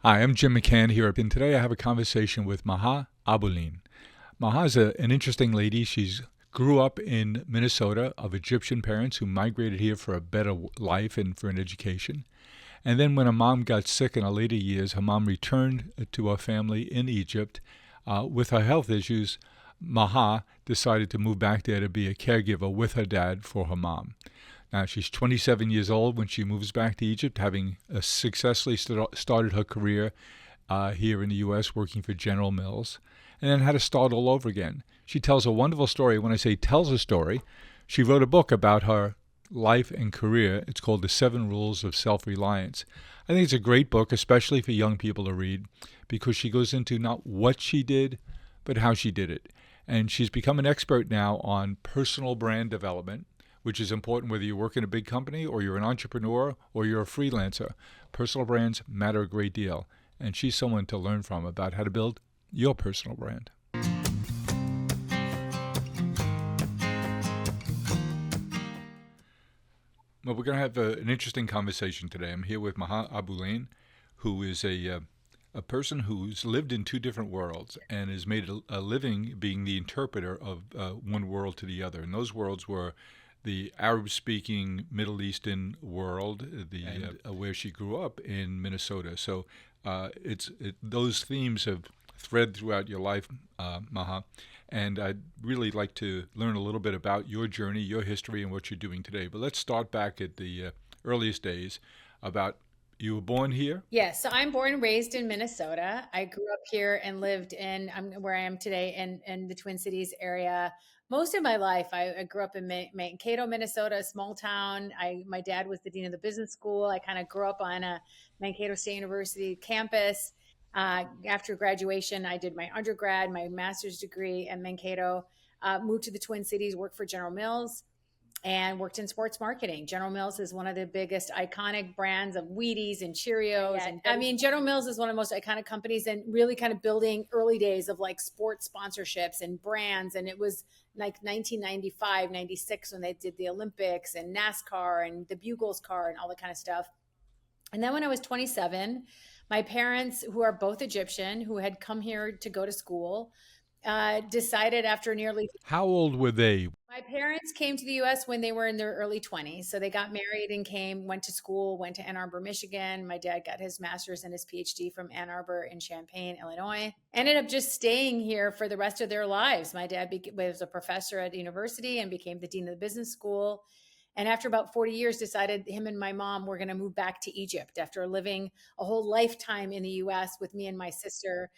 Hi, I'm Jim McCann here, and today I have a conversation with Maha Abouelenein. Maha is an interesting lady. She's grew up in Minnesota of Egyptian parents who migrated here for a better life and for an education. And then when her mom got sick in her later years, her mom returned to her family in Egypt. With her health issues, Maha decided to move back there to be a caregiver with her dad for her mom. Now, she's 27 years old when she moves back to Egypt, having successfully started her career here in the U.S. working for General Mills, and then had to start all over again. She tells a wonderful story. When I say tells a story, she wrote a book about her life and career. It's called The Seven Rules of Self-Reliance. I think it's a great book, especially for young people to read, because she goes into not what she did, but how she did it. And she's become an expert now on personal brand development, which is important whether you work in a big company or you're an entrepreneur or you're a freelancer. Personal brands matter a great deal, and she's someone to learn from about how to build your personal brand. Well, we're going to have an interesting conversation today. I'm here with Maha Abouelenein, who is a person who's lived in two different worlds and has made a living being the interpreter of one world to the other. And those worlds were the Arab-speaking Middle Eastern world, where she grew up in Minnesota. So those themes have thread throughout your life, Maha. And I'd really like to learn a little bit about your journey, your history, and what you're doing today. But let's start back at the earliest days about you were born here. Yes, so I'm born and raised in Minnesota. I grew up here and lived in where I am today in the Twin Cities area. Most of my life, I grew up in Mankato, Minnesota, a small town. My dad was the dean of the business school. I kind of grew up on a Mankato State University campus. After graduation, I did my undergrad, my master's degree at Mankato. Moved to the Twin Cities, worked for General Mills and worked in sports marketing. General Mills is one of the biggest iconic brands of Wheaties and Cheerios. And I mean, General Mills is one of the most iconic companies and really kind of building early days of like sports sponsorships and brands. And it was like 1995, 96 when they did the Olympics and NASCAR and the Bugles car and all that kind of stuff. And then when I was 27, my parents, who are both Egyptian, who had come here to go to school, decided after nearly How old were they? my parents came to the US when they were in their early 20s. So they got married and went to school, went to Ann Arbor, Michigan. My dad got his master's and his PhD from Ann Arbor in Champaign, Illinois. Ended up just staying here for the rest of their lives. My dad was a professor at university and became the dean of the business school. And after about 40 years, decided him and my mom were going to move back to Egypt after living a whole lifetime in the US with me and my sister.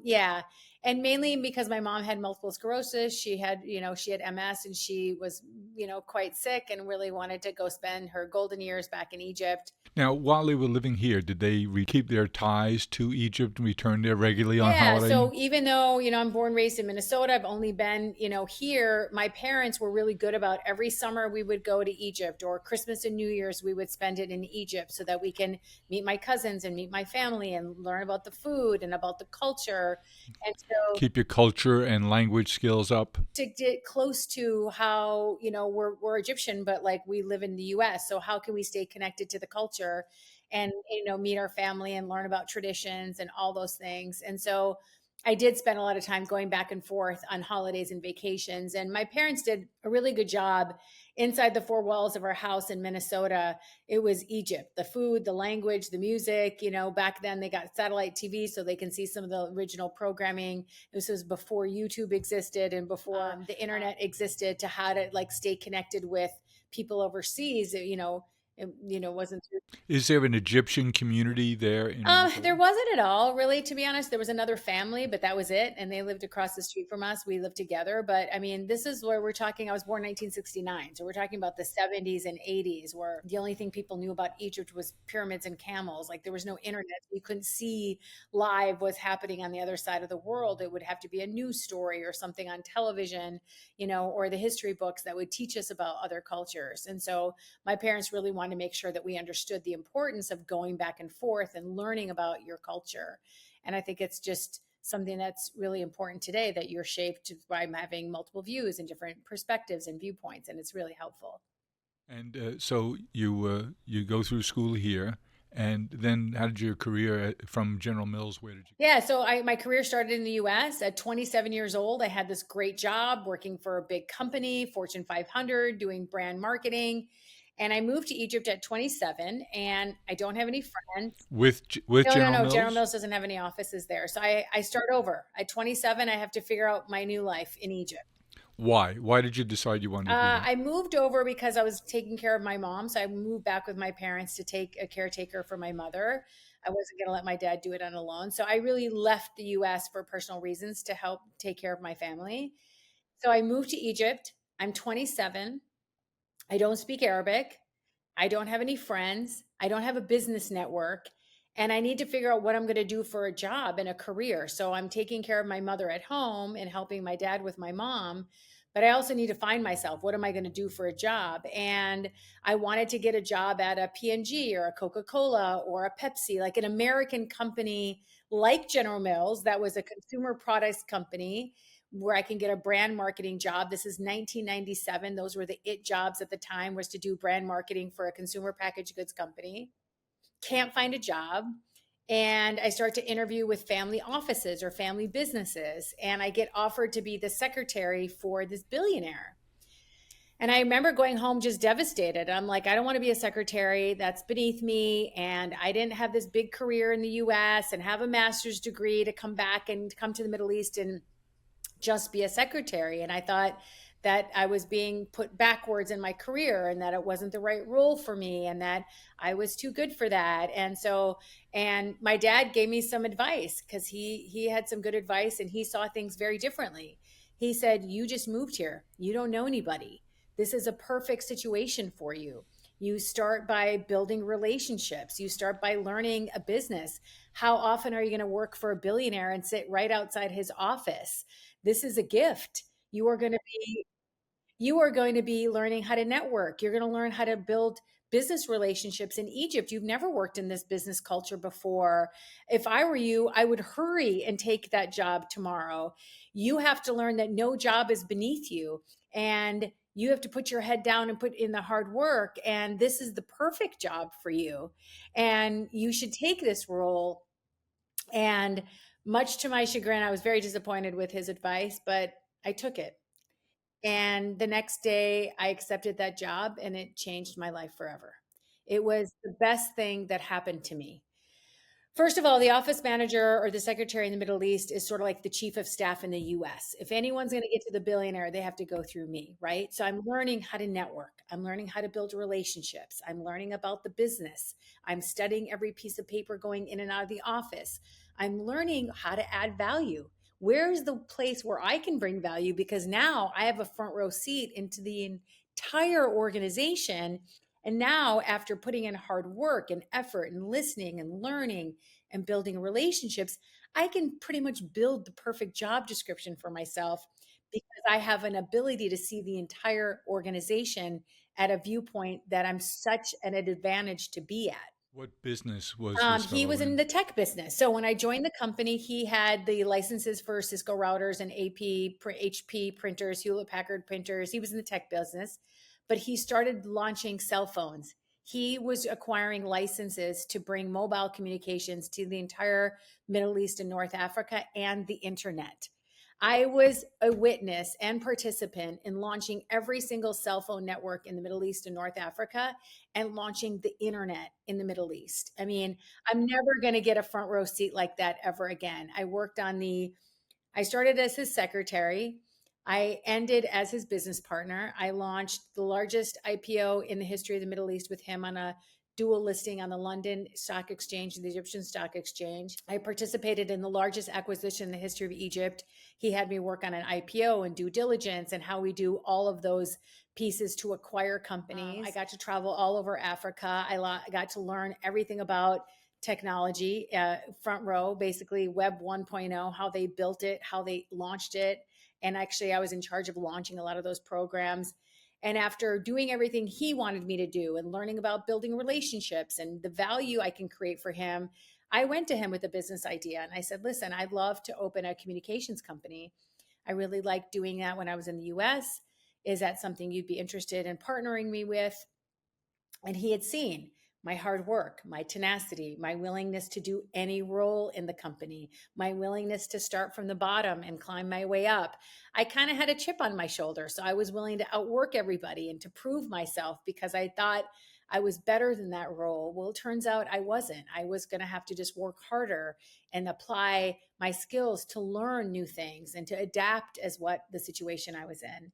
Yeah, and mainly because my mom had multiple sclerosis. She had MS and she was, quite sick and really wanted to go spend her golden years back in Egypt. Now, while they were living here, did they keep their ties to Egypt and return there regularly on Yeah. holiday? So even though, I'm born, raised in Minnesota, I've only been, here, my parents were really good about every summer we would go to Egypt, or Christmas and New Year's, we would spend it in Egypt so that we can meet my cousins and meet my family and learn about the food and about the culture. And so Keep your culture and language skills up. to get close to how, we're Egyptian, but like we live in the US. So how can we stay connected to the culture and, meet our family and learn about traditions and all those things. And so I did spend a lot of time going back and forth on holidays and vacations. And my parents did a really good job inside the four walls of our house in Minnesota. It was Egypt, the food, the language, the music. Back then they got satellite TV so they can see some of the original programming. This was before YouTube existed and before the internet existed, to how to like stay connected with people overseas. It wasn't through. Is there an Egyptian community there in There Minnesota? wasn't at all, really, to be honest. There was another family, but that was it. And they lived across the street from us. We lived together. But I mean, this is where we're talking. I was born 1969. So we're talking about the 70s and 80s, where the only thing people knew about Egypt was pyramids and camels. Like there was no internet. You couldn't see live what's happening on the other side of the world. It would have to be a news story or something on television, or the history books that would teach us about other cultures. And so my parents really wanted to make sure that we understood the importance of going back and forth and learning about your culture. And I think it's just something that's really important today, that you're shaped by having multiple views and different perspectives and viewpoints. And it's really helpful. And so you go through school here, And then how did your career from General Mills, where did you? Yeah, so my career started in the US at 27 years old. I had this great job working for a big company, Fortune 500, doing brand marketing. And I moved to Egypt at 27 and I don't have any friends. With No, no, General no. General Mills? Mills doesn't have any offices there. So I start over. At 27, I have to figure out my new life in Egypt. Why? Why did you decide you wanted to do that? I moved over because I was taking care of my mom. So I moved back with my parents to take a caretaker for my mother. I wasn't going to let my dad do it on alone. So I really left the US for personal reasons to help take care of my family. So I moved to Egypt. I'm 27. I don't speak Arabic. I don't have any friends. I don't have a business network. And I need to figure out what I'm going to do for a job and a career. So I'm taking care of my mother at home and helping my dad with my mom. But I also need to find myself. What am I going to do for a job? And I wanted to get a job at a P&G or a Coca-Cola or a Pepsi, like an American company like General Mills that was a consumer products company where I can get a brand marketing job. This is 1997. Those were the it jobs at the time, was to do brand marketing for a consumer packaged goods company. Can't find a job. And I start to interview with family offices or family businesses. And I get offered to be the secretary for this billionaire. And I remember going home just devastated. I'm like, I don't want to be a secretary. That's beneath me. And I didn't have this big career in the US and have a master's degree to come back and come to the Middle East and just be a secretary. And I thought that I was being put backwards in my career and that it wasn't the right role for me and that I was too good for that. And so, and my dad gave me some advice because he had some good advice and he saw things very differently. He said, "You just moved here. You don't know anybody. This is a perfect situation for you. You start by building relationships. You start by learning a business. How often are you going to work for a billionaire and sit right outside his office? This is a gift. You are going to be learning how to network. You're going to learn how to build business relationships in Egypt. You've never worked in this business culture before. If I were you, I would hurry and take that job tomorrow. You have to learn that no job is beneath you and you have to put your head down and put in the hard work, and this is the perfect job for you and you should take this role." And much to my chagrin, I was very disappointed with his advice, but I took it. And the next day, I accepted that job and it changed my life forever. It was the best thing that happened to me. First of all, the office manager or the secretary in the Middle East is sort of like the chief of staff in the US. If anyone's going to get to the billionaire, they have to go through me, right? So I'm learning how to network. I'm learning how to build relationships. I'm learning about the business. I'm studying every piece of paper going in and out of the office. I'm learning how to add value. Where's the place where I can bring value? Because now I have a front row seat into the entire organization. And now, after putting in hard work and effort and listening and learning and building relationships, I can pretty much build the perfect job description for myself because I have an ability to see the entire organization at a viewpoint that I'm such an advantage to be at. What business was this He fellow was in in? the tech business. So when I joined the company, he had the licenses for Cisco routers and HP printers, Hewlett Packard printers. He was in the tech business, but he started launching cell phones. He was acquiring licenses to bring mobile communications to the entire Middle East and North Africa and the internet. I was a witness and participant in launching every single cell phone network in the Middle East and North Africa and launching the internet in the Middle East. I mean, I'm never going to get a front row seat like that ever again. I started as his secretary. I ended as his business partner. I launched the largest IPO in the history of the Middle East with him on a dual listing on the London Stock Exchange and the Egyptian Stock Exchange. I participated in the largest acquisition in the history of Egypt. He had me work on an IPO and due diligence and how we do all of those pieces to acquire companies. I got to travel all over Africa. I got to learn everything about technology, front row, basically Web 1.0, how they built it, how they launched it. And actually, I was in charge of launching a lot of those programs. And after doing everything he wanted me to do and learning about building relationships and the value I can create for him, I went to him with a business idea. And I said, "Listen, I'd love to open a communications company. I really liked doing that when I was in the US. Is that something you'd be interested in partnering me with?" And he had seen my hard work, my tenacity, my willingness to do any role in the company, my willingness to start from the bottom and climb my way up. I kind of had a chip on my shoulder. So I was willing to outwork everybody and to prove myself because I thought I was better than that role. Well, it turns out I wasn't. I was going to have to just work harder and apply my skills to learn new things and to adapt as what the situation I was in.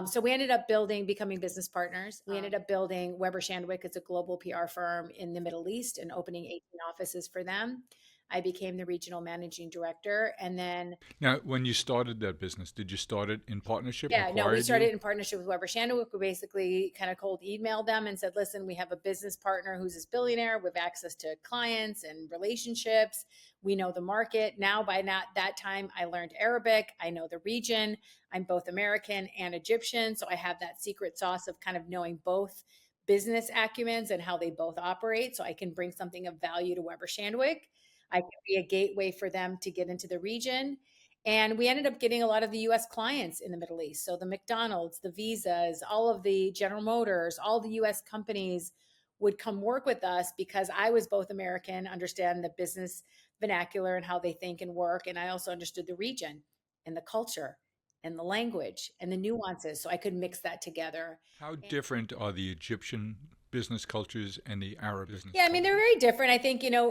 So we ended up becoming business partners. We ended up building Weber Shandwick as a global PR firm in the Middle East and opening 18 offices for them. I became the regional managing director. And then Now, when you started that business, did you start it in partnership? yeah, no, we Acquired started you? in partnership with Weber Shandwick. We basically kind of cold emailed them and said, listen, we have a business partner who's this billionaire with access to clients and relationships. We know the market. Now, by that time, I learned Arabic. I know the region. I'm both American and Egyptian. So I have that secret sauce of kind of knowing both business acumens and how they both operate. So I can bring something of value to Weber Shandwick. I can be a gateway for them to get into the region. And we ended up getting a lot of the US clients in the Middle East. So the McDonald's, the Visas, all of the General Motors, all the US companies would come work with us because I was both American, understand the business vernacular and how they think and work. And I also understood the region and the culture and the language and the nuances. So I could mix that together. How different are the Egyptian business cultures and the Arab business Yeah, I mean, they're cultures? very different.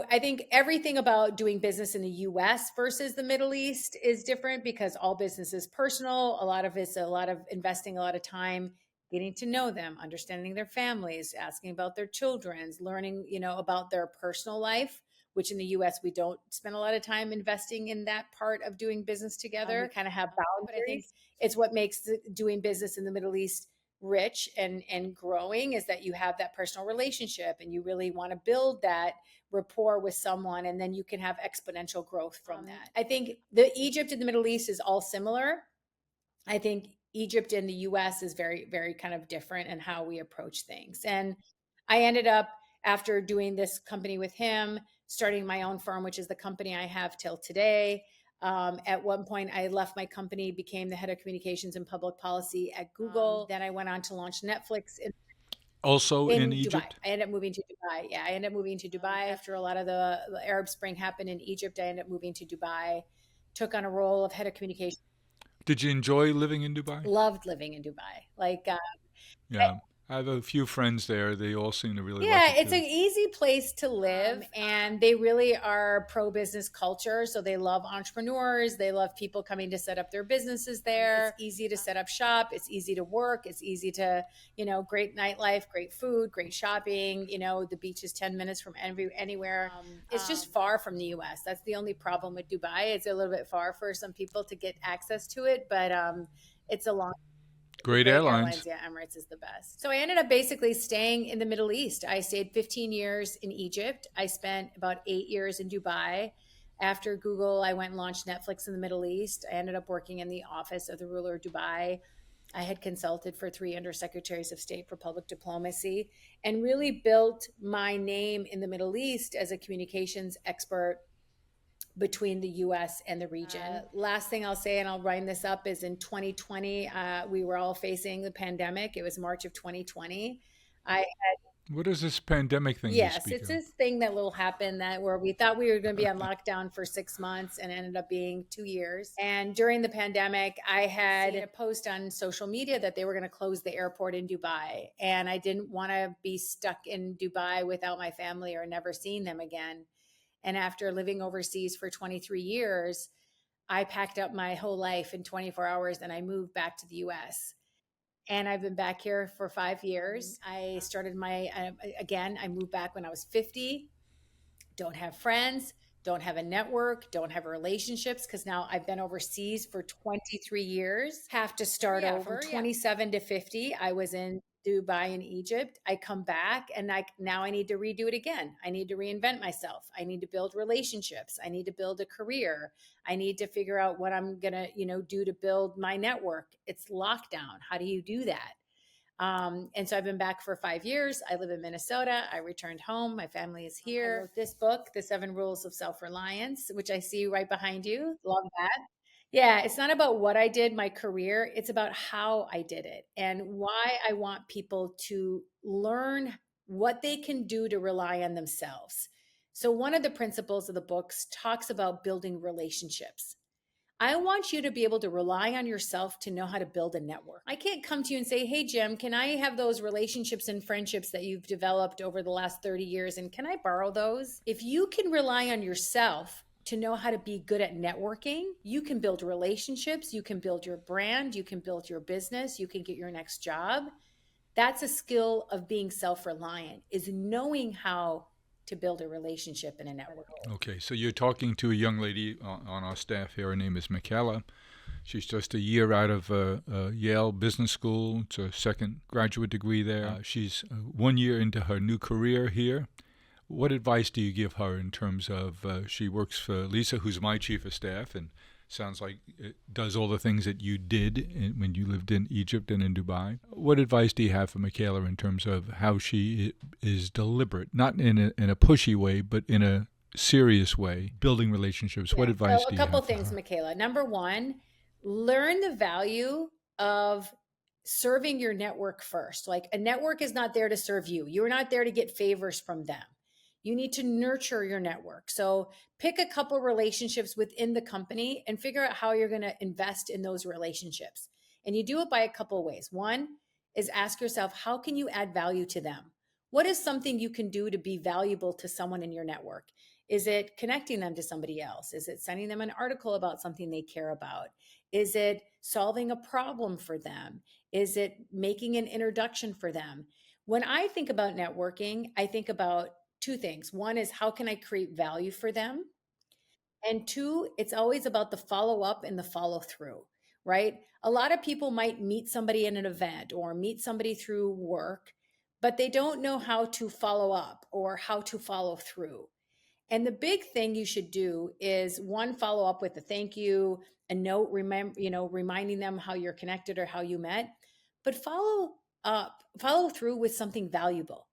I think everything about doing business in the US versus the Middle East is different because all business is personal. A lot of it's a lot of investing a lot of time getting to know them, understanding their families, asking about their children's, learning, about their personal life, which in the US we don't spend a lot of time investing in that part of doing business together. We kind of have boundaries. But I think it's what makes doing business in the Middle East rich and growing is that you have that personal relationship and you really want to build that rapport with someone and then you can have exponential growth from that. I think the Egypt and the Middle East is all similar. I think Egypt and the US is very, very kind of different in how we approach things. And I ended up, after doing this company with him, starting my own firm, which is the company I have till today. At one point, I left my company, became the head of communications and public policy at Google. Then I went on to launch Netflix Also in in Dubai. Egypt? I ended up moving to Dubai. Yeah, I ended up moving to Dubai after a lot of the Arab Spring happened in Egypt. I ended up moving to Dubai, took on a role of head of communications. Did you enjoy living in Dubai? Loved living in Dubai. Yeah. I have a few friends there. They all seem to really like Yeah, it it's an too. easy place to live, and they really are pro business culture. So they love entrepreneurs. They love people coming to set up their businesses there. It's easy to set up shop. It's easy to work. It's easy to, great nightlife, great food, great shopping. The beach is 10 minutes from anywhere. It's just far from the US. That's the only problem with Dubai. It's a little bit far for some people to get access to it, but it's a long Great great airlines. airlines. Yeah, Emirates is the best. So I ended up basically staying in the Middle East. I stayed 15 years in Egypt. I spent about 8 years in Dubai. After Google, I went and launched Netflix in the Middle East. I ended up working in the office of the ruler of Dubai. I had consulted for 3 undersecretaries of state for public diplomacy and really built my name in the Middle East as a communications expert between the US and the region. Last thing I'll say, and I'll wind this up, is in 2020, we were all facing the pandemic. It was March of 2020. I What is this pandemic thing you Yes, speak it's of? this thing that will happen that where we thought we were going to be on lockdown for 6 months and ended up being 2 years. And during the pandemic, I had seen a post on social media that they were going to close the airport in Dubai. And I didn't want to be stuck in Dubai without my family or never seeing them again. And after living overseas for 23 years, I packed up my whole life in 24 hours and I moved back to the US. And I've been back here for 5 years. I started again, I moved back when I was 50, don't have friends, don't have a network, don't have relationships because now I've been overseas for 23 years. Have to start over. From 27 to 50, I was in Dubai and Egypt. I come back and now I need to redo it again. I need to reinvent myself. I need to build relationships. I need to build a career. I need to figure out what I'm going to, do to build my network. It's lockdown. How do you do that? And so I've been back for 5 years. I live in Minnesota. I returned home. My family is here. I wrote this book, The Seven Rules of Self-Reliance, which I see right behind you. Love that. Yeah, it's not about what I did, my career. It's about how I did it and why I want people to learn what they can do to rely on themselves. So one of the principles of the books talks about building relationships. I want you to be able to rely on yourself to know how to build a network. I can't come to you and say, hey, Jim, can I have those relationships and friendships that you've developed over the last 30 years? And can I borrow those? If you can rely on yourself to know how to be good at networking, you can build relationships, you can build your brand, you can build your business, you can get your next job. That's a skill of being self-reliant, is knowing how to build a relationship and a network. Okay, so you're talking to a young lady on our staff here. Her name is Michaela. She's just a year out of Yale Business School. It's her second graduate degree there. She's 1 year into her new career here. What advice do you give her in terms of she works for Lisa, who's my chief of staff, and sounds like it does all the things that you did when you lived in Egypt and in Dubai. What advice do you have for Michaela in terms of how she is deliberate, not in a pushy way, but in a serious way, building relationships? What advice do you have? A couple things, Michaela. Number one, learn the value of serving your network first. Like, a network is not there to serve you. You're not there to get favors from them. You need to nurture your network. So pick a couple relationships within the company and figure out how you're going to invest in those relationships. And you do it by a couple of ways. One is ask yourself, how can you add value to them? What is something you can do to be valuable to someone in your network? Is it connecting them to somebody else? Is it sending them an article about something they care about? Is it solving a problem for them? Is it making an introduction for them? When I think about networking, I think about two things. One is, how can I create value for them? And two, it's always about the follow up and the follow through, right? A lot of people might meet somebody in an event or meet somebody through work, but they don't know how to follow up or how to follow through. And the big thing you should do is, one, follow up with a thank you, a note, reminding them how you're connected or how you met, but follow through with something valuable.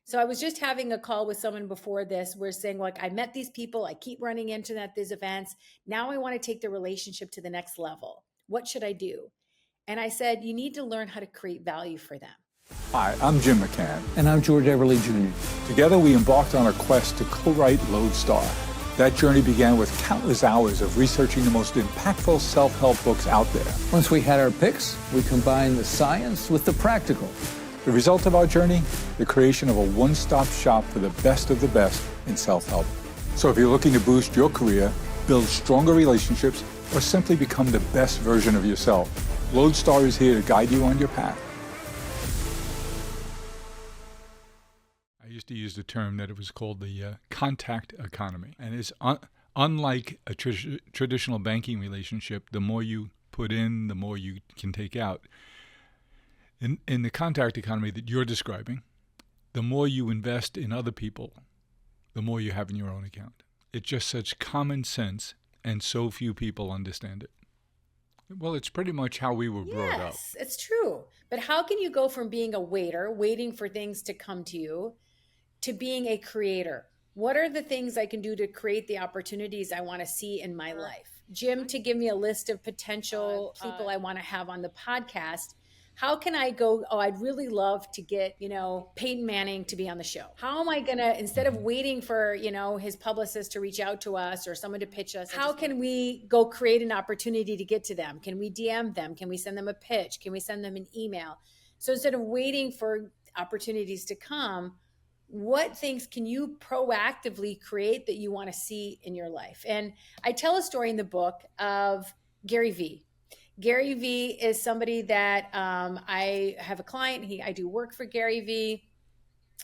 So I was just having a call with someone before this. We're saying, like, I met these people, I keep running into them at these events. Now I want to take the relationship to the next level. What should I do? And I said, you need to learn how to create value for them. Hi, I'm Jim McCann. And I'm George Everly Jr. Together we embarked on a quest to co-write Lodestar. That journey began with countless hours of researching the most impactful self-help books out there. Once we had our picks, we combined the science with the practical. The result of our journey? The creation of a one-stop shop for the best of the best in self-help. So if you're looking to boost your career, build stronger relationships, or simply become the best version of yourself, Lodestar is here to guide you on your path. I used to use the term that it was called the contact economy. And it's unlike a traditional banking relationship, the more you put in, the more you can take out. In the contact economy that you're describing, the more you invest in other people, the more you have in your own account. It's just such common sense, and so few people understand it. Well, it's pretty much how we were brought up. Yes, it's true. But how can you go from being a waiter, waiting for things to come to you, to being a creator? What are the things I can do to create the opportunities I want to see in my life? Jim, to give me a list of potential people I want to have on the podcast. How can I go, I'd really love to get, Peyton Manning to be on the show. How am I going to, instead of waiting for, his publicist to reach out to us or someone to pitch us, how can we go create an opportunity to get to them? Can we DM them? Can we send them a pitch? Can we send them an email? So instead of waiting for opportunities to come, what things can you proactively create that you want to see in your life? And I tell a story in the book of Gary Vee. Gary Vee is somebody that I have a client. I do work for Gary Vee.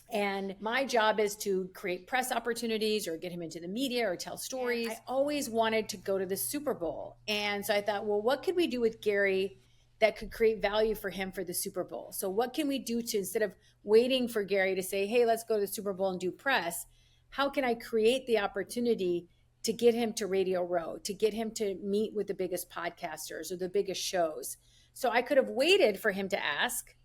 And my job is to create press opportunities or get him into the media or tell stories. And I always wanted to go to the Super Bowl. And so I thought, well, what could we do with Gary that could create value for him for the Super Bowl? So what can we do to, instead of waiting for Gary to say, hey, let's go to the Super Bowl and do press, how can I create the opportunity to get him to Radio Row, to get him to meet with the biggest podcasters or the biggest shows? So I could have waited for him to ask,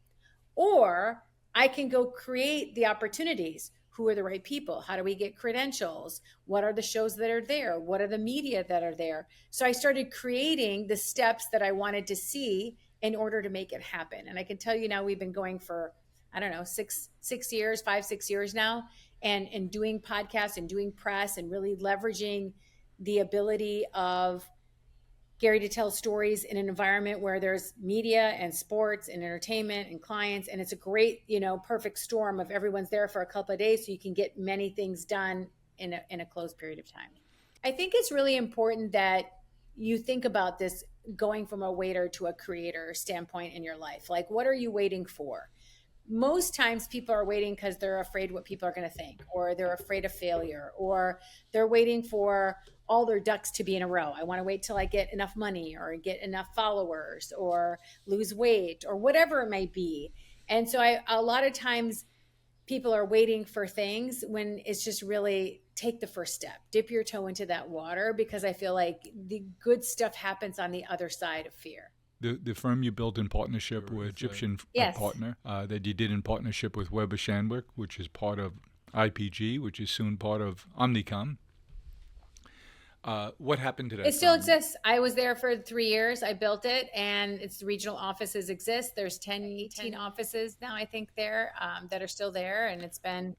or I can go create the opportunities. Who are the right people? How do we get credentials? What are the shows that are there? What are the media that are there? So I started creating the steps that I wanted to see in order to make it happen. And I can tell you now, we've been going for I don't know, 6 years, 5, 6 years now, and doing podcasts and doing press and really leveraging the ability of Gary to tell stories in an environment where there's media and sports and entertainment and clients. And it's a great, perfect storm of everyone's there for a couple of days so you can get many things done in a closed period of time. I think it's really important that you think about this going from a waiter to a creator standpoint in your life. Like, what are you waiting for? Most times people are waiting because they're afraid what people are going to think, or they're afraid of failure, or they're waiting for all their ducks to be in a row. I want to wait till I get enough money or get enough followers or lose weight or whatever it may be. And so a lot of times people are waiting for things when it's just really take the first step, dip your toe into that water, because I feel like the good stuff happens on the other side of fear. The firm you built in partnership with Egyptian Yes. partner that you did in partnership with Weber Shandwick, which is part of IPG, which is soon part of Omnicom. What happened to that? It still firm? exists. I was there for 3 years. I built it, and its regional offices exist. There's 10, 18 offices now, I think, there that are still there, and it's been...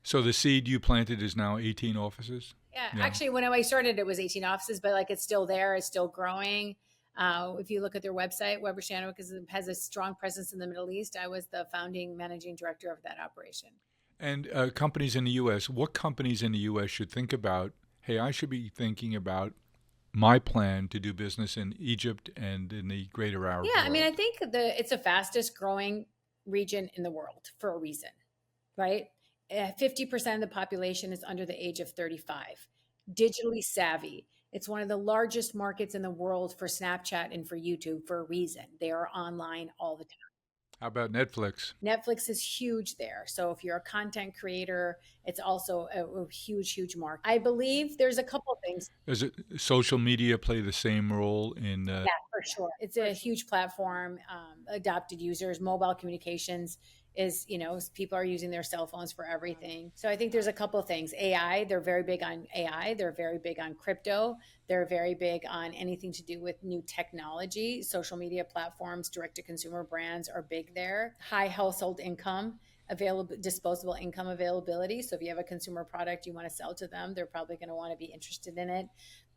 So the seed you planted is now 18 offices? Yeah. Actually, when I started, it was 18 offices, but like it's still there. It's still growing. If you look at their website, Weber Shandwick has a strong presence in the Middle East. I was the founding managing director of that operation. And companies in the U.S., what companies in the U.S. should think about, hey, I should be thinking about my plan to do business in Egypt and in the greater Arab world? Yeah, I mean, I think it's the fastest growing region in the world for a reason, right? 50% of the population is under the age of 35, digitally savvy. It's one of the largest markets in the world for Snapchat and for YouTube for a reason. They are online all the time. How about Netflix? Netflix is huge there. So if you're a content creator, it's also a huge, huge market. I believe there's a couple of things. Does social media play the same role in... Yeah, for sure. It's a huge platform. Adopted users, mobile communications is, people are using their cell phones for everything. So I think there's a couple of things. AI, they're very big on AI. They're very big on crypto. They're very big on anything to do with new technology. Social media platforms, direct-to-consumer brands are big there. High household income, disposable income availability. So if you have a consumer product you want to sell to them, they're probably going to want to be interested in it.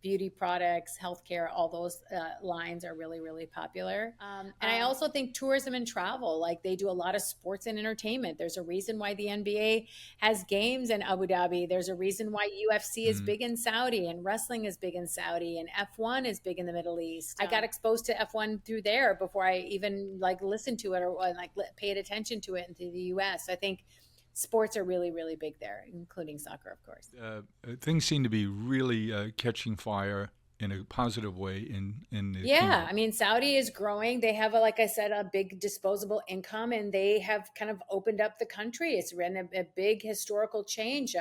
Beauty products, healthcare, all those lines are really, really popular. And I also think tourism and travel, like they do a lot of sports and entertainment. There's a reason why the NBA has games in Abu Dhabi. There's a reason why UFC is big in Saudi, and wrestling is big in Saudi, and F1 is big in the Middle East. I got exposed to F1 through there before I even listened to it or paid attention to it in the US. So I think sports are really, really big there, including soccer, of course. Things seem to be really catching fire in a positive way in the kingdom. I mean, Saudi is growing. They have, like I said, a big disposable income, and they have kind of opened up the country. It's been a big historical change.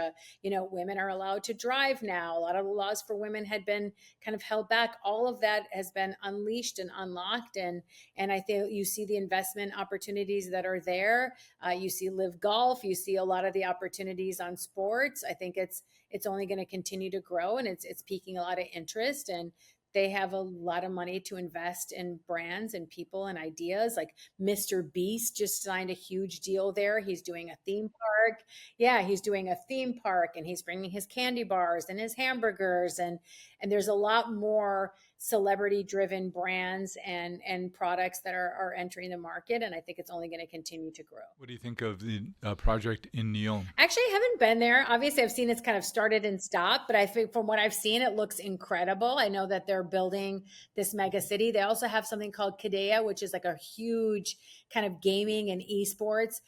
Women are allowed to drive now. A lot of the laws for women had been kind of held back. All of that has been unleashed and unlocked, and I think you see the investment opportunities that are there. You see Live Golf. You see a lot of the opportunities on sports. I think it's only going to continue to grow, and it's piquing a lot of interest. And they have a lot of money to invest in brands and people and ideas. Like Mr. Beast just signed a huge deal there. He's doing a theme park. Yeah, he's doing a theme park, and he's bringing his candy bars and his hamburgers. And there's a lot more celebrity-driven brands and products that are entering the market, and I think it's only going to continue to grow. What do you think of the project in Nyon? Actually, I haven't been there. Obviously, I've seen it's kind of started and stopped, but I think from what I've seen, it looks incredible. I know that they're building this mega city. They also have something called Qiddiya, which is like a huge kind of gaming and esports.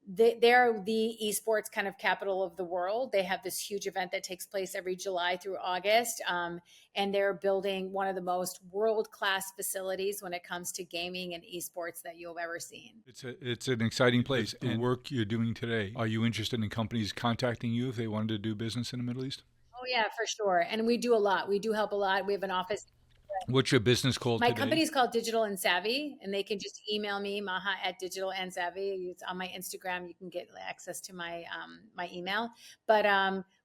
They're the esports kind of capital of the world. They have this huge event that takes place every July through August. And they're building one of the most world-class facilities when it comes to gaming and esports that you've ever seen. It's an exciting place. The work you're doing today, are you interested in companies contacting you if they wanted to do business in the Middle East? Oh, yeah, for sure. And we do a lot. We do help a lot. We have an office. What's your business called My today? company is called Digital and Savvy, and they can just email me, Maha@digitalandsavvy. It's on my Instagram. You can get access to my my email. But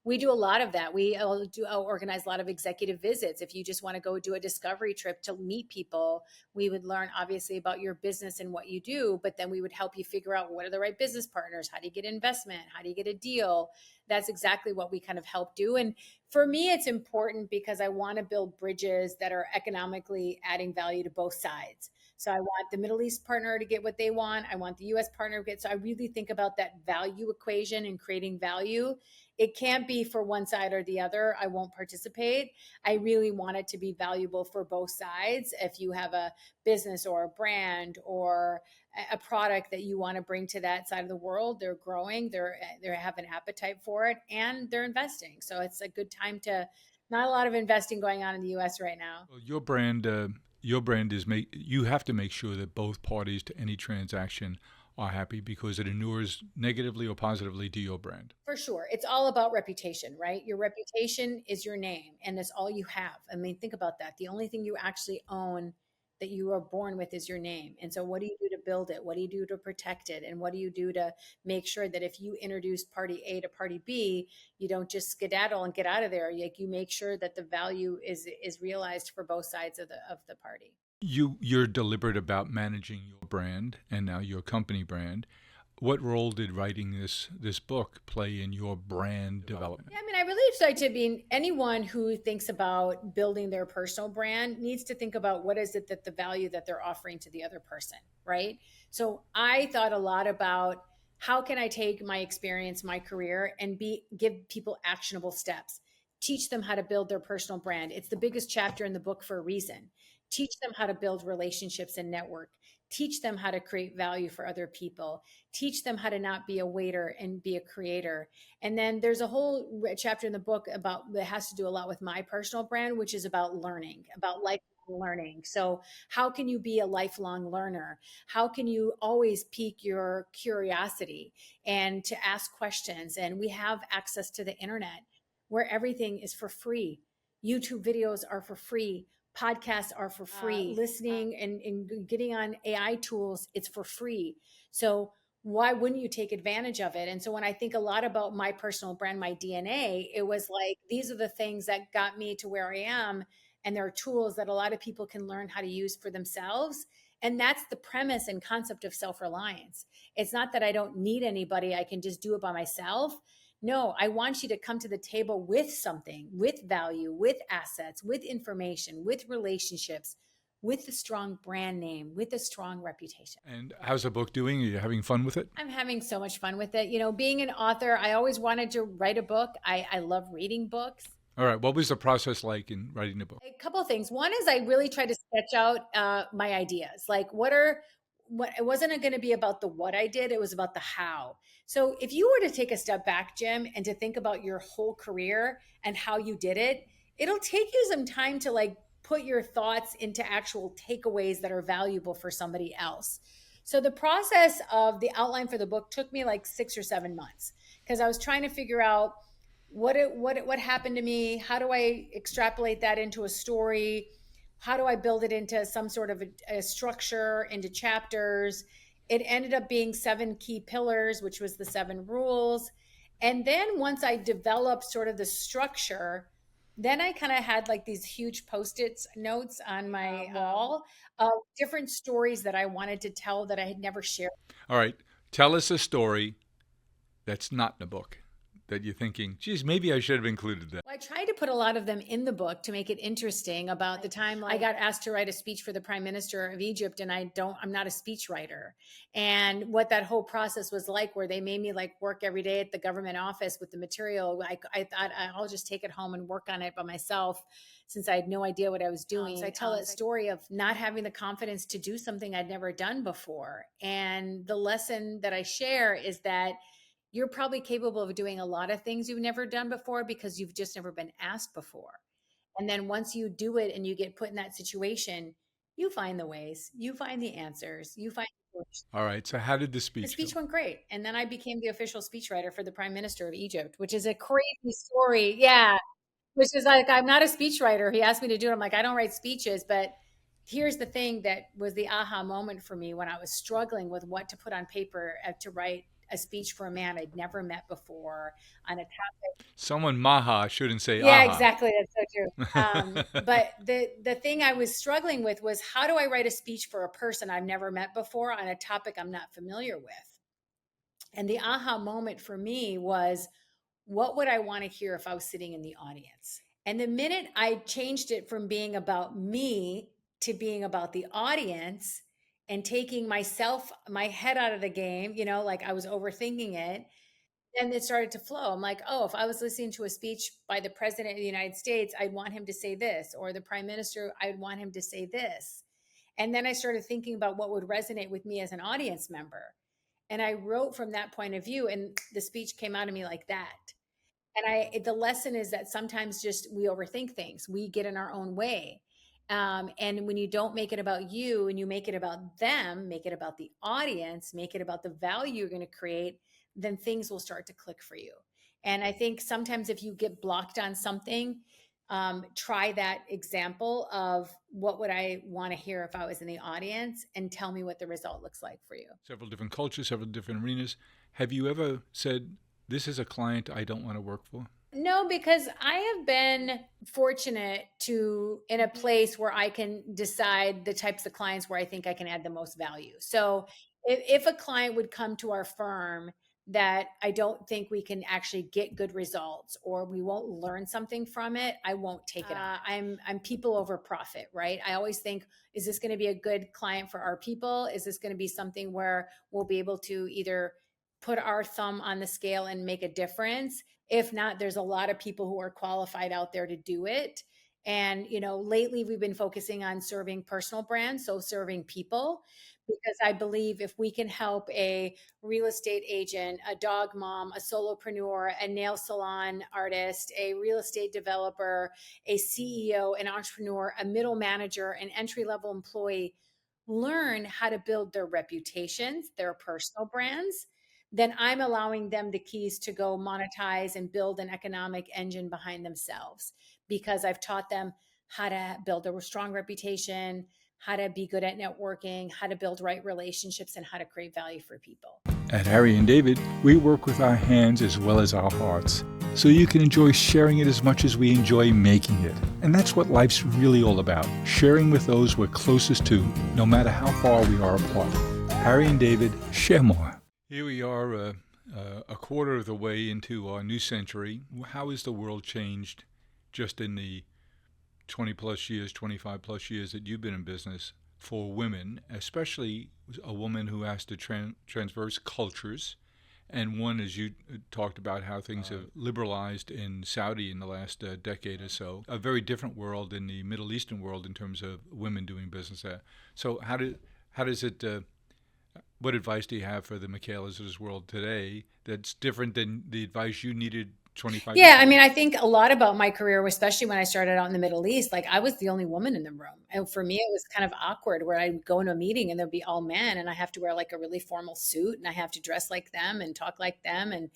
We do a lot of that. We organize a lot of executive visits. If you just want to go do a discovery trip to meet people, we would learn obviously about your business and what you do, but then we would help you figure out what are the right business partners, how do you get investment, how do you get a deal. That's exactly what we kind of help do. And for me, it's important because I want to build bridges that are economically adding value to both sides. So I want the Middle East partner to get what they want. I want the US partner to get. So I really think about that value equation and creating value. It can't be for one side or the other. I won't participate. I really want it to be valuable for both sides. If you have a business or a brand or a product that you want to bring to that side of the world, they're growing, they have an appetite for it, and they're investing. So it's a good time to, not a lot of investing going on in the US right now. Well, your brand is you have to make sure that both parties to any transaction are happy because it inures negatively or positively to your brand. For sure. It's all about reputation, right? Your reputation is your name, and that's all you have. I mean, think about that. The only thing you actually own that you are born with is your name. And so what do you do to build it? What do you do to protect it? And what do you do to make sure that if you introduce party A to party B, you don't just skedaddle and get out of there. Like, you make sure that the value is realized for both sides of the party. You're deliberate about managing your brand and now your company brand. What role did writing this book play in your brand development? Yeah, I mean, I really try to be, anyone who thinks about building their personal brand needs to think about what is it that the value that they're offering to the other person, right? So I thought a lot about how can I take my experience, my career, and give people actionable steps, teach them how to build their personal brand. It's the biggest chapter in the book for a reason. Teach them how to build relationships and network. Teach them how to create value for other people. Teach them how to not be a waiter and be a creator. And then there's a whole chapter in the book about that has to do a lot with my personal brand, which is about learning, about lifelong learning. So how can you be a lifelong learner? How can you always pique your curiosity and to ask questions? And we have access to the internet where everything is for free. YouTube videos are for free. Podcasts are for free. Listening and getting on AI tools, it's for free. So why wouldn't you take advantage of it? And so when I think a lot about my personal brand, my DNA, it was like, these are the things that got me to where I am. And there are tools that a lot of people can learn how to use for themselves. And that's the premise and concept of self-reliance. It's not that I don't need anybody. I can just do it by myself. No, I want you to come to the table with something, with value, with assets, with information, with relationships, with a strong brand name, with a strong reputation. And how's the book doing? Are you having fun with it? I'm having so much fun with it. You know, being an author, I always wanted to write a book. I love reading books. All right. What was the process like in writing the book? A couple of things. One is I really tried to sketch out my ideas. Like, it wasn't going to be about the what I did. It was about the how. So if you were to take a step back, Jim, and to think about your whole career and how you did it, it'll take you some time to like put your thoughts into actual takeaways that are valuable for somebody else. So the process of the outline for the book took me like 6 or 7 months because I was trying to figure out what happened to me. How do I extrapolate that into a story? How do I build it into some sort of a structure, into chapters? It ended up being 7 key pillars, which was the 7 rules. And then once I developed sort of the structure, then I kind of had like these huge Post-it notes on my wall of different stories that I wanted to tell that I had never shared. All right. Tell us a story that's not in the book that you're thinking, geez, maybe I should have included that. Well, I tried to put a lot of them in the book to make it interesting. About the time I got asked to write a speech for the Prime Minister of Egypt, and I'm not a speech writer. And what that whole process was like, where they made me like work every day at the government office with the material. I thought I'll just take it home and work on it by myself, since I had no idea what I was doing. So I tell that story of not having the confidence to do something I'd never done before. And the lesson that I share is that you're probably capable of doing a lot of things you've never done before because you've just never been asked before. And then once you do it and you get put in that situation, you find the ways, you find the answers, you find the solutions. All right. So how did the The speech speech go? went great. And then I became the official speechwriter for the Prime Minister of Egypt, which is a crazy story. Yeah. Which is like, I'm not a speechwriter. He asked me to do it. I'm like, I don't write speeches. But here's the thing that was the aha moment for me when I was struggling with what to put on paper to write a speech for a man I'd never met before on a topic. Someone Maha shouldn't say Yeah, aha. exactly. That's so true. But the thing I was struggling with was, how do I write a speech for a person I've never met before on a topic I'm not familiar with? And the aha moment for me was, what would I want to hear if I was sitting in the audience? And the minute I changed it from being about me to being about the audience and taking my head out of the game, like I was overthinking it, then it started to flow. I'm like, oh, if I was listening to a speech by the president of the United States, I'd want him to say this, or the prime minister, I'd want him to say this. And then I started thinking about what would resonate with me as an audience member. And I wrote from that point of view, and the speech came out of me like that. And the lesson is that sometimes just we overthink things, we get in our own way. And when you don't make it about you and you make it about them, make it about the audience, make it about the value you're going to create, then things will start to click for you. And I think sometimes if you get blocked on something, try that example of, what would I want to hear if I was in the audience, and tell me what the result looks like for you. Several different cultures, several different arenas. Have you ever said, this is a client I don't want to work for? No, because I have been fortunate to in a place where I can decide the types of clients where I think I can add the most value. So if a client would come to our firm that I don't think we can actually get good results, or we won't learn something from it, I won't take it on. I'm people over profit, right? I always think, is this going to be a good client for our people? Is this going to be something where we'll be able to either put our thumb on the scale and make a difference? If not, there's a lot of people who are qualified out there to do it. And, lately we've been focusing on serving personal brands, so serving people, because I believe if we can help a real estate agent, a dog mom, a solopreneur, a nail salon artist, a real estate developer, a CEO, an entrepreneur, a middle manager, an entry-level employee learn how to build their reputations, their personal brands, then I'm allowing them the keys to go monetize and build an economic engine behind themselves, because I've taught them how to build a strong reputation, how to be good at networking, how to build right relationships, and how to create value for people. At Harry and David, we work with our hands as well as our hearts, so you can enjoy sharing it as much as we enjoy making it. And that's what life's really all about, sharing with those we're closest to, no matter how far we are apart. Harry and David, share more. Here we are, a quarter of the way into our new century. How has the world changed just in the 20 plus years, 25 plus years that you've been in business for women, especially a woman who has to transverse cultures? And one, as you talked about, how things have liberalized in Saudi in the last decade or so, a very different world in the Middle Eastern world in terms of women doing business there. So how does it, what advice do you have for the Michaelas of this world today that's different than the advice you needed 25 years Yeah, ago? I mean, I think a lot about my career, especially when I started out in the Middle East, like I was the only woman in the room. And for me, it was kind of awkward where I'd go into a meeting and there'd be all men, and I have to wear like a really formal suit, and I have to dress like them and talk like them and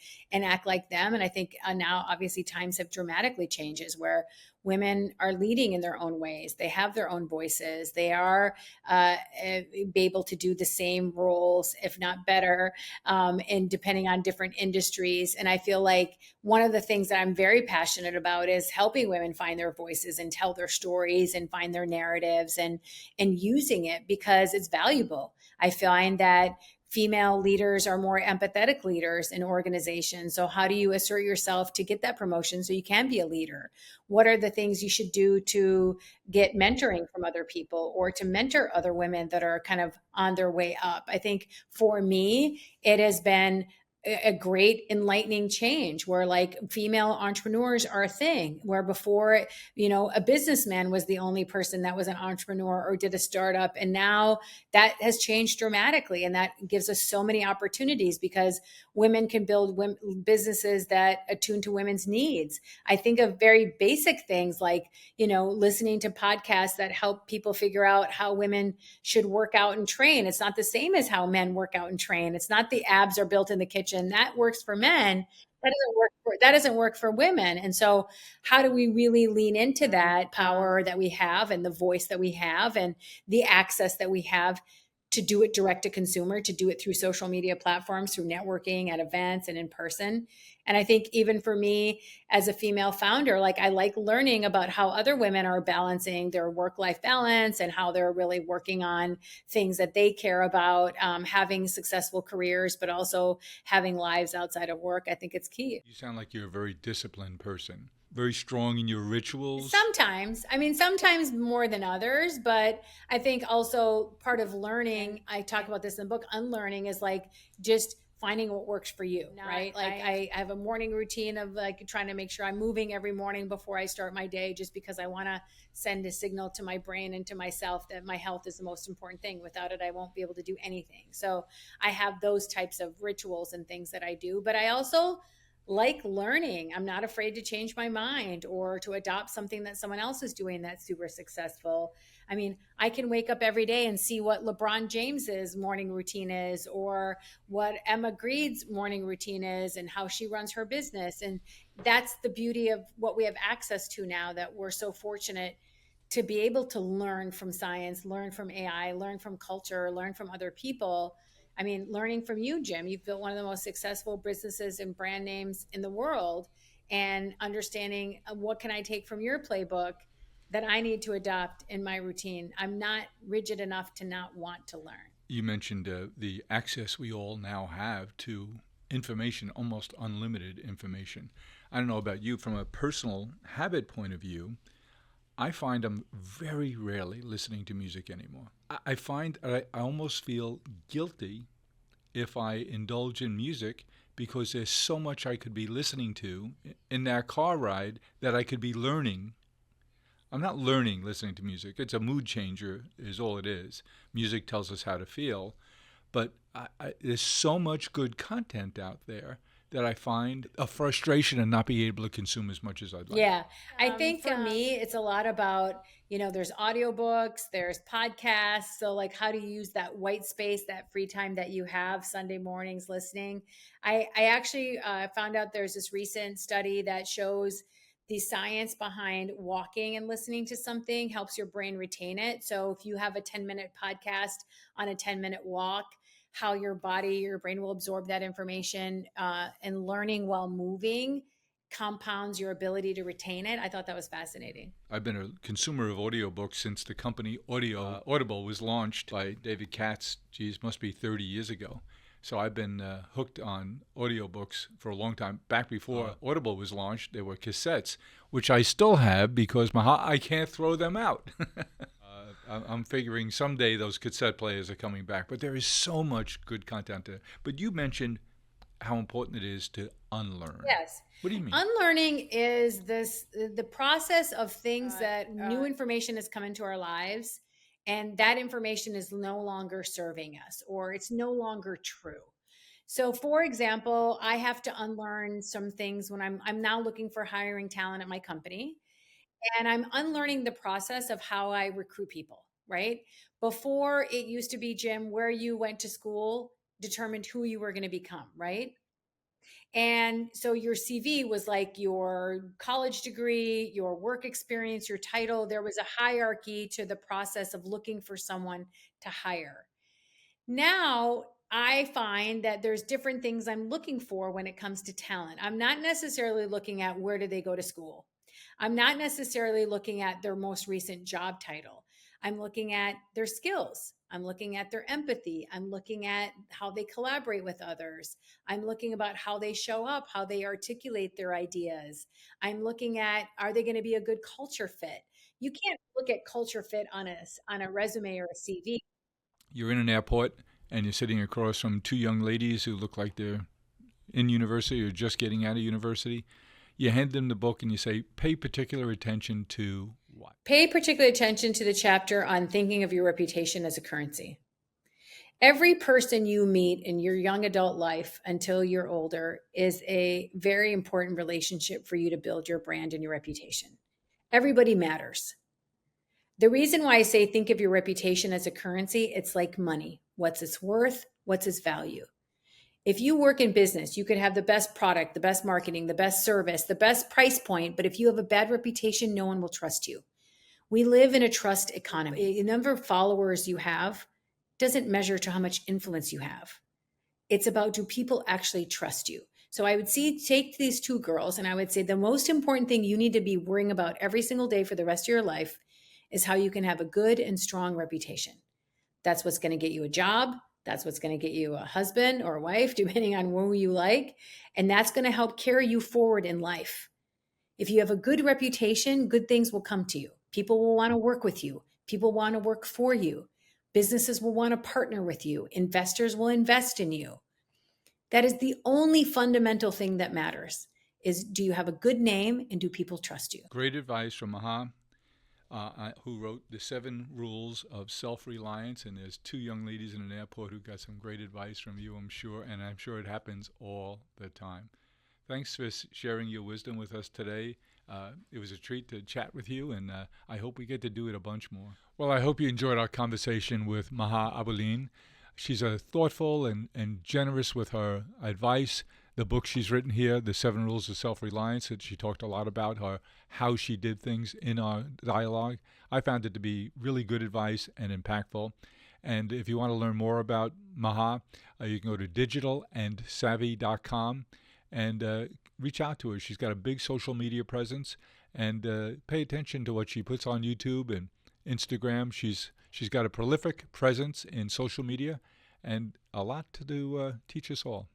act like them. And I think now obviously times have dramatically changes where women are leading in their own ways. They have their own voices. They are able to do the same roles, if not better, and depending on different industries. And I feel like one of the things that I'm very passionate about is helping women find their voices and tell their stories and find their narratives and using it because it's valuable. I find that female leaders are more empathetic leaders in organizations. So how do you assert yourself to get that promotion so you can be a leader? What are the things you should do to get mentoring from other people or to mentor other women that are kind of on their way up? I think for me, it has been a great enlightening change where like female entrepreneurs are a thing, where before, a businessman was the only person that was an entrepreneur or did a startup. And now that has changed dramatically. And that gives us so many opportunities because women can build businesses that attune to women's needs. I think of very basic things like, listening to podcasts that help people figure out how women should work out and train. It's not the same as how men work out and train. It's not the abs are built in the kitchen. That works for men. That doesn't work for women. And so how do we really lean into that power that we have and the voice that we have and the access that we have to do it direct to consumer, to do it through social media platforms, through networking at events and in person. And I think even for me as a female founder, like I like learning about how other women are balancing their work-life balance and how they're really working on things that they care about, having successful careers, but also having lives outside of work. I think it's key. You sound like you're a very disciplined person, very strong in your rituals. Sometimes, I mean, sometimes more than others, but I think also part of learning, I talk about this in the book, unlearning is like just finding what works for you, right? Like I have a morning routine of like trying to make sure I'm moving every morning before I start my day, just because I want to send a signal to my brain and to myself that my health is the most important thing. Without it, I won't be able to do anything. So I have those types of rituals and things that I do, but I also like learning. I'm not afraid to change my mind or to adopt something that someone else is doing that's super successful. I mean, I can wake up every day and see what LeBron James's morning routine is, or what Emma Greed's morning routine is, and how she runs her business. And that's the beauty of what we have access to now, that we're so fortunate to be able to learn from science, learn from AI, learn from culture, learn from other people. I mean, learning from you, Jim, you've built one of the most successful businesses and brand names in the world, and understanding what can I take from your playbook that I need to adopt in my routine. I'm not rigid enough to not want to learn. You mentioned the access we all now have to information, almost unlimited information. I don't know about you, from a personal habit point of view, I find I'm very rarely listening to music anymore. I find I almost feel guilty if I indulge in music, because there's so much I could be listening to in that car ride that I could be learning. I'm not learning listening to music. It's a mood changer is all it is. Music tells us how to feel. But there's so much good content out there that I find a frustration in not being able to consume as much as I'd like. Yeah. I think for me, it's a lot about, there's audiobooks, there's podcasts. So like, how do you use that white space, that free time that you have Sunday mornings listening? I actually found out there's this recent study that shows the science behind walking and listening to something helps your brain retain it. So if you have a 10-minute podcast on a 10-minute walk, how your brain will absorb that information, and learning while moving compounds your ability to retain it. I thought that was fascinating. I've been a consumer of audiobooks since the company Audible was launched by David Katz. Geez, must be 30 years ago. So I've been hooked on audiobooks for a long time. Back before Audible was launched, there were cassettes, which I still have because I can't throw them out. I'm figuring someday those cassette players are coming back, but there is so much good content there. But you mentioned how important it is to unlearn. Yes. What do you mean? Unlearning is the process of things that new information has come into our lives, and that information is no longer serving us, or it's no longer true. So for example, I have to unlearn some things when I'm now looking for hiring talent at my company. And I'm unlearning the process of how I recruit people, right? Before, it used to be, Jim, where you went to school determined who you were going to become, right? And so your CV was like your college degree, your work experience, your title. There was a hierarchy to the process of looking for someone to hire. Now, I find that there's different things I'm looking for when it comes to talent. I'm not necessarily looking at where do they go to school. I'm not necessarily looking at their most recent job title. I'm looking at their skills. I'm looking at their empathy. I'm looking at how they collaborate with others. I'm looking about how they show up, how they articulate their ideas. I'm looking at, are they going to be a good culture fit? You can't look at culture fit on a resume or a CV. You're in an airport and you're sitting across from two young ladies who look like they're in university or just getting out of university. You hand them the book and you say, pay particular attention to what? Pay particular attention to the chapter on thinking of your reputation as a currency. Every person you meet in your young adult life until you're older is a very important relationship for you to build your brand and your reputation. Everybody matters. The reason why I say think of your reputation as a currency, it's like money. What's its worth? What's its value? If you work in business, you could have the best product, the best marketing, the best service, the best price point, but if you have a bad reputation, no one will trust you. We live in a trust economy. The number of followers you have doesn't measure to how much influence you have. It's about, do people actually trust you? So I would take these two girls and I would say the most important thing you need to be worrying about every single day for the rest of your life is how you can have a good and strong reputation. That's what's going to get you a job. That's what's going to get you a husband or a wife, depending on who you like. And that's going to help carry you forward in life. If you have a good reputation, good things will come to you. People will want to work with you. People want to work for you. Businesses will want to partner with you. Investors will invest in you. That is the only fundamental thing that matters, is do you have a good name and do people trust you? Great advice from Maha, who wrote the 7 Rules of Self-Reliance. And there's 2 young ladies in an airport who got some great advice from you, I'm sure. And I'm sure it happens all the time. Thanks for sharing your wisdom with us today. It was a treat to chat with you, and I hope we get to do it a bunch more. Well, I hope you enjoyed our conversation with Maha Abouelenein. She's thoughtful and generous with her advice. The book she's written here, The 7 Rules of Self-Reliance, that she talked a lot about how she did things in our dialogue. I found it to be really good advice and impactful. And if you want to learn more about Maha, you can go to digitalandsavvy.com and reach out to her. She's got a big social media presence, and pay attention to what she puts on YouTube and Instagram. She's got a prolific presence in social media and a lot to teach us all.